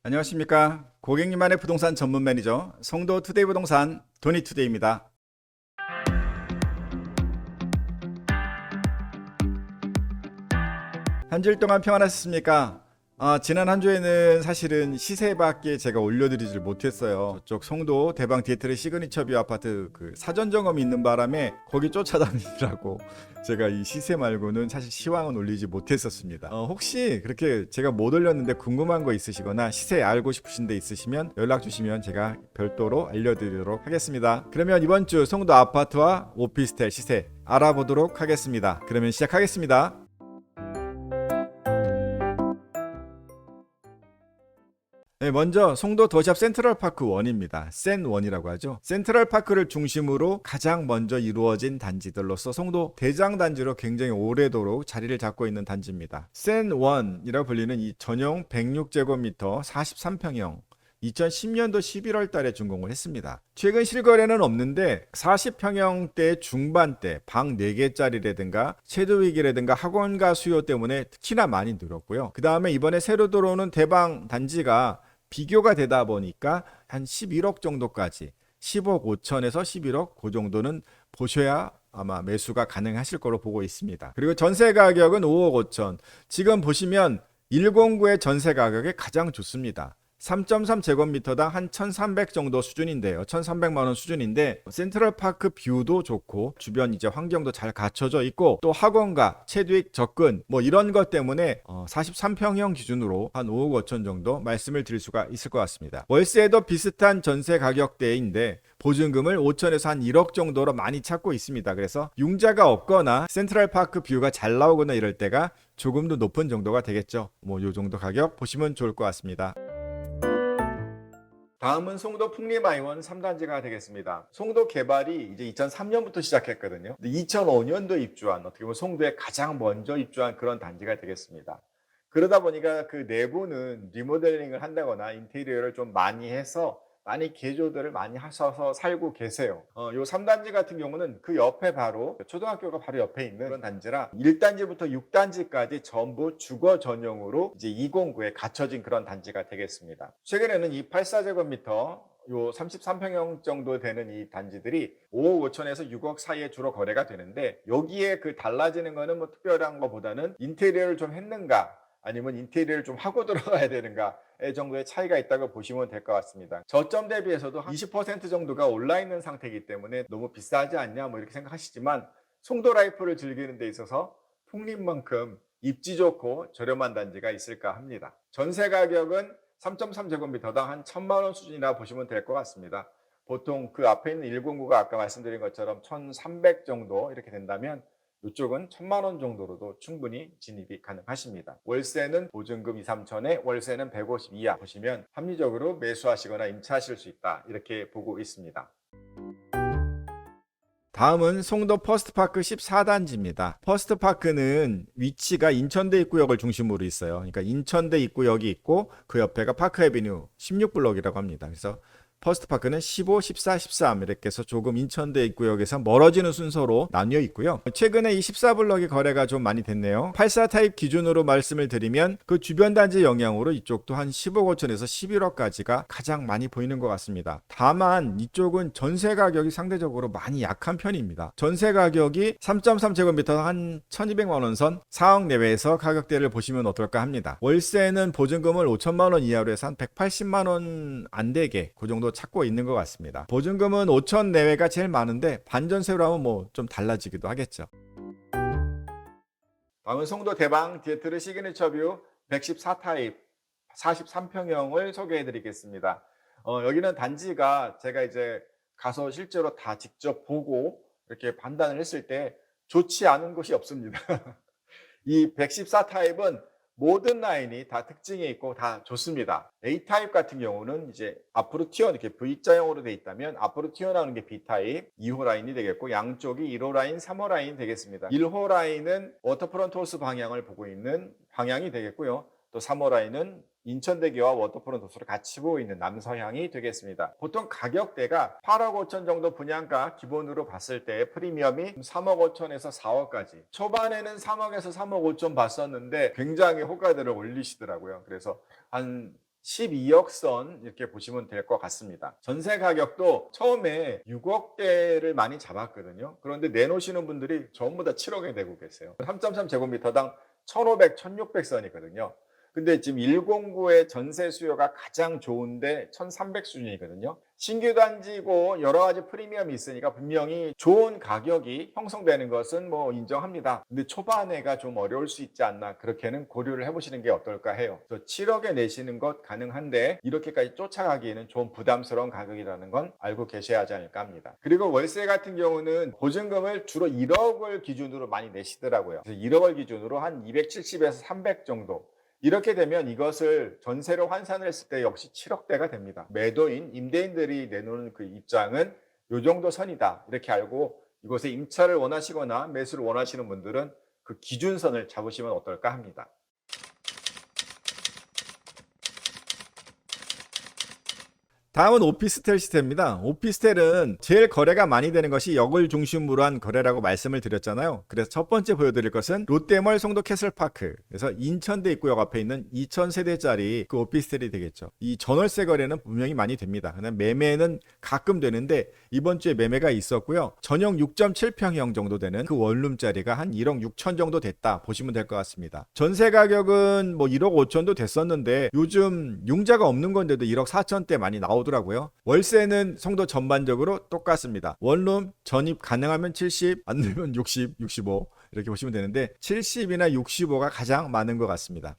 안녕하십니까. 고객님만의 부동산 전문 매니저 송도 투데이 부동산 도니투데이입니다. 한 주일 동안 평안하셨습니까? 지난 한 주에는 사실은 시세밖에 제가 올려드리질 못했어요. 저쪽 송도 대방 디에트리 시그니처 뷰 아파트 그 사전 점검이 있는 바람에 거기 쫓아다니느라고 제가 이 시세 말고는 사실 시황은 올리지 못했었습니다. 혹시 그렇게 제가 못 올렸는데 궁금한 거 있으시거나 시세 알고 싶으신 데 있으시면 연락 주시면 제가 별도로 알려드리도록 하겠습니다. 그러면 이번 주 송도 아파트와 오피스텔 시세 알아보도록 하겠습니다. 그러면 시작하겠습니다. 네, 먼저 송도 더샵 센트럴파크 1입니다. 센1이라고 하죠. 센트럴파크를 중심으로 가장 먼저 이루어진 단지들로서 송도 대장단지로 굉장히 오래도록 자리를 잡고 있는 단지입니다. 센1이라고 불리는 이 전용 106제곱미터 43평형 2010년도 11월 달에 준공을 했습니다. 최근 실거래는 없는데 40평형대 중반대 방 4개짜리라든가 체도위기라든가 학원가 수요 때문에 특히나 많이 늘었고요. 그 다음에 이번에 새로 들어오는 대방 단지가 비교가 되다 보니까 한 11억 정도까지 10억 5천에서 11억 그 정도는 보셔야 아마 매수가 가능하실 거로 보고 있습니다. 그리고 전세 가격은 5억 5천. 지금 보시면 109의 전세 가격이 가장 좋습니다. 3.3제곱미터당 한 1,300 정도 수준인데요. 1,300만 원 수준인데 센트럴파크 뷰도 좋고 주변 이제 환경도 잘 갖춰져 있고 또 학원가, 체듀익 접근 뭐 이런 것 때문에 43평형 기준으로 한 5억 5천 정도 말씀을 드릴 수가 있을 것 같습니다. 월세도 비슷한 전세 가격대인데 보증금을 5천에서 한 1억 정도로 많이 찾고 있습니다. 그래서 융자가 없거나 센트럴파크 뷰가 잘 나오거나 이럴 때가 조금 더 높은 정도가 되겠죠. 뭐 요 정도 가격 보시면 좋을 것 같습니다. 다음은 송도 풍림아이원 3단지가 되겠습니다. 송도 개발이 이제 2003년부터 시작했거든요. 2005년도 입주한 어떻게 보면 송도에 가장 먼저 입주한 그런 단지가 되겠습니다. 그러다 보니까 그 내부는 리모델링을 한다거나 인테리어를 좀 많이 해서 많이 개조들을 많이 하셔서 살고 계세요. 요 3단지 같은 경우는 그 옆에 바로 초등학교가 바로 옆에 있는 그런 단지라 1단지부터 6단지까지 전부 주거 전용으로 이제 209에 갖춰진 그런 단지가 되겠습니다. 최근에는 이 84제곱미터 요 33평형 정도 되는 이 단지들이 5억 5천에서 6억 사이에 주로 거래가 되는데 여기에 그 달라지는 거는 뭐 특별한 것보다는 인테리어를 좀 했는가 아니면 인테리어를 좀 하고 들어가야 되는가 정도의 차이가 있다고 보시면 될 것 같습니다. 저점 대비해서도 한 20% 정도가 올라있는 상태이기 때문에 너무 비싸지 않냐 뭐 이렇게 생각하시지만 송도 라이프를 즐기는 데 있어서 풍림만큼 입지 좋고 저렴한 단지가 있을까 합니다. 전세 가격은 3.3제곱미터당 한 1,000만 원 수준이라 보시면 될 것 같습니다. 보통 그 앞에 있는 109가 아까 말씀드린 것처럼 1,300 정도 이렇게 된다면 이쪽은 1,000만 원 정도로도 충분히 진입이 가능하십니다. 월세는 보증금 2, 3천에 월세는 150 이하 보시면 합리적으로 매수하시거나 임차하실 수 있다 이렇게 보고 있습니다. 다음은 송도 퍼스트파크 14단지입니다. 퍼스트파크는 위치가 인천대 입구역을 중심으로 있어요. 그러니까 인천대 입구역이 있고 그 옆에가 파크애비뉴 16블럭이라고 합니다. 그래서 퍼스트파크는 15, 14, 13 이렇게 해서 조금 인천대 입구역에서 멀어지는 순서로 나뉘어 있고요. 최근에 이 14블럭이 거래가 좀 많이 됐네요. 84 타입 기준으로 말씀을 드리면 그 주변 단지 영향으로 이쪽도 한 15억 5천에서 11억까지가 가장 많이 보이는 것 같습니다. 다만 이쪽은 전세 가격이 상대적으로 많이 약한 편입니다. 전세 가격이 3.3제곱미터 한 1,200만 원 선 4억 내외에서 가격대를 보시면 어떨까 합니다. 월세는 보증금을 5천만 원 이하로 해서 한 180만 원 안 되게 그 정도 찾고 있는 것 같습니다. 보증금은 5천 내외가 제일 많은데 반전세로 하면 뭐 좀 달라지기도 하겠죠. 다음은 송도 대방 디에트르 시그니처 뷰 114 타입 43평형을 소개해 드리겠습니다. 여기는 단지가 제가 이제 가서 실제로 다 직접 보고 이렇게 판단을 했을 때 좋지 않은 곳이 없습니다. 이 114 타입은 모든 라인이 다 특징이 있고 다 좋습니다. A 타입 같은 경우는 이제 앞으로 이렇게 V자형으로 되어 있다면 앞으로 튀어나오는 게 B 타입 2호 라인이 되겠고 양쪽이 1호 라인, 3호 라인 되겠습니다. 1호 라인은 워터프론트 호수 방향을 보고 있는 방향이 되겠고요. 또 3호 라인은 인천대교와 워터프론트 호수를 같이 보고 있는 남서향이 되겠습니다. 보통 가격대가 8억 5천 정도 분양가 기본으로 봤을 때 프리미엄이 3억 5천에서 4억까지 초반에는 3억에서 3억 5천 봤었는데 굉장히 호가들을 올리시더라고요. 그래서 한 12억 선 이렇게 보시면 될 것 같습니다. 전세 가격도 처음에 6억대를 많이 잡았거든요. 그런데 내놓으시는 분들이 전부 다 7억에 내고 계세요. 3.3제곱미터당 1,500, 1,600 선이거든요. 근데 지금 109의 전세 수요가 가장 좋은데 1,300 수준이거든요. 신규 단지고 여러 가지 프리미엄이 있으니까 분명히 좋은 가격이 형성되는 것은 뭐 인정합니다. 근데 초반에가 좀 어려울 수 있지 않나, 그렇게는 고려를 해보시는 게 어떨까 해요. 그래서 7억에 내시는 것 가능한데 이렇게까지 쫓아가기에는 좀 부담스러운 가격이라는 건 알고 계셔야 하지 않을까 합니다. 그리고 월세 같은 경우는 보증금을 주로 1억을 기준으로 많이 내시더라고요. 그래서 1억을 기준으로 한 270에서 300 정도, 이렇게 되면 이것을 전세로 환산을 했을 때 역시 7억대가 됩니다. 매도인, 임대인들이 내놓는 그 입장은 이 정도 선이다, 이렇게 알고 이곳에 임차를 원하시거나 매수를 원하시는 분들은 그 기준선을 잡으시면 어떨까 합니다. 다음은 오피스텔 시세입니다. 오피스텔은 제일 거래가 많이 되는 것이 역을 중심으로 한 거래라고 말씀을 드렸잖아요. 그래서 첫 번째 보여드릴 것은 롯데몰 송도 캐슬파크, 그래서 인천대 입구역 앞에 있는 2,000세대짜리 그 오피스텔이 되겠죠. 이 전월세 거래는 분명히 많이 됩니다. 그냥 매매는 가끔 되는데 이번 주에 매매가 있었고요. 전용 6.7평형 정도 되는 그 원룸짜리가 한 1억 6천 정도 됐다 보시면 될 것 같습니다. 전세 가격은 뭐 1억 5천도 됐었는데 요즘 융자가 없는 건데도 1억 4천대 많이 나오더라고요. 월세는 송도 전반적으로 똑같습니다. 원룸 전입 가능하면 70, 안 되면 60, 65 이렇게 보시면 되는데 70이나 65가 가장 많은 것 같습니다.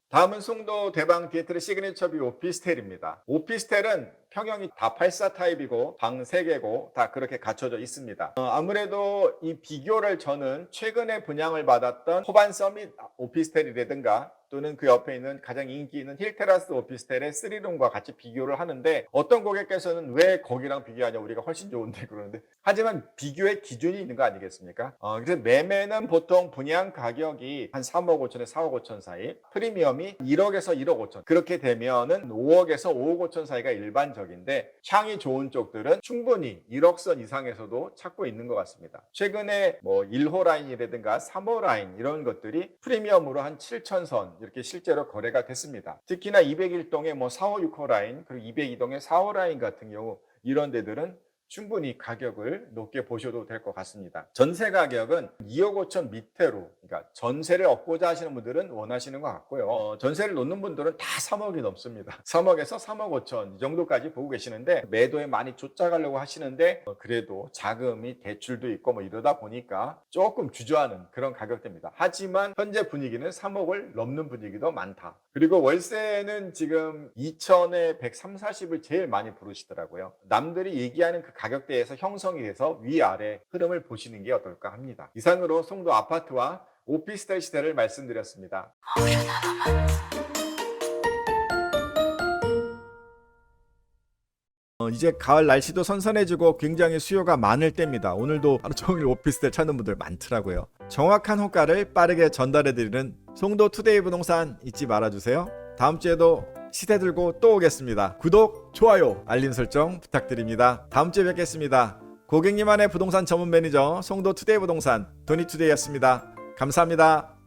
다음은 송도 대방 디에트리 시그니처 뷰 오피스텔입니다. 오피스텔은 평형이 다 84 타입이고 방 3개고 다 그렇게 갖춰져 있습니다. 아무래도 이 비교를 저는 최근에 분양을 받았던 호반 서밋 오피스텔이라든가 또는 그 옆에 있는 가장 인기 있는 힐테라스 오피스텔의 3룸과 같이 비교를 하는데, 어떤 고객께서는 왜 거기랑 비교하냐, 우리가 훨씬 좋은데 그러는데, 하지만 비교의 기준이 있는 거 아니겠습니까? 그래서 매매는 보통 분양 가격이 한 3억 5천에 4억 5천 사이, 프리미엄이 1억에서 1억 5천, 그렇게 되면은 5억에서 5억 5천 사이가 일반적인데 향이 좋은 쪽들은 충분히 1억 선 이상에서도 찾고 있는 것 같습니다. 최근에 뭐 1호 라인이라든가 3호 라인 이런 것들이 프리미엄으로 한 7천 선 이렇게 실제로 거래가 됐습니다. 특히나 201동의 뭐 4호 6호 라인, 그리고 202동의 4호 라인 같은 경우 이런 데들은 충분히 가격을 높게 보셔도 될 것 같습니다. 전세 가격은 2억 5천 밑으로, 그러니까 전세를 얻고자 하시는 분들은 원하시는 것 같고요. 전세를 놓는 분들은 다 3억이 넘습니다. 3억에서 3억 5천 이 정도까지 보고 계시는데 매도에 많이 쫓아가려고 하시는데 그래도 자금이 대출도 있고 뭐 이러다 보니까 조금 주저하는 그런 가격대입니다. 하지만 현재 분위기는 3억을 넘는 분위기도 많다. 그리고 월세는 지금 2천에 130, 40을 제일 많이 부르시더라고요. 남들이 얘기하는 그 가격대에서 형성이 돼서 위아래 흐름을 보시는 게 어떨까 합니다. 이상으로 송도 아파트와 오피스텔 시세를 말씀드렸습니다. 이제 가을 날씨도 선선해지고 굉장히 수요가 많을 때입니다. 오늘도 하루 종일 오피스텔 찾는 분들 많더라고요. 정확한 호가를 빠르게 전달해드리는 송도 투데이 부동산 잊지 말아주세요. 다음 주에도 시세 들고 또 오겠습니다. 구독, 좋아요, 알림 설정 부탁드립니다. 다음 주에 뵙겠습니다. 고객님만의 부동산 전문 매니저 송도 투데이 부동산 도니투데이였습니다. 감사합니다.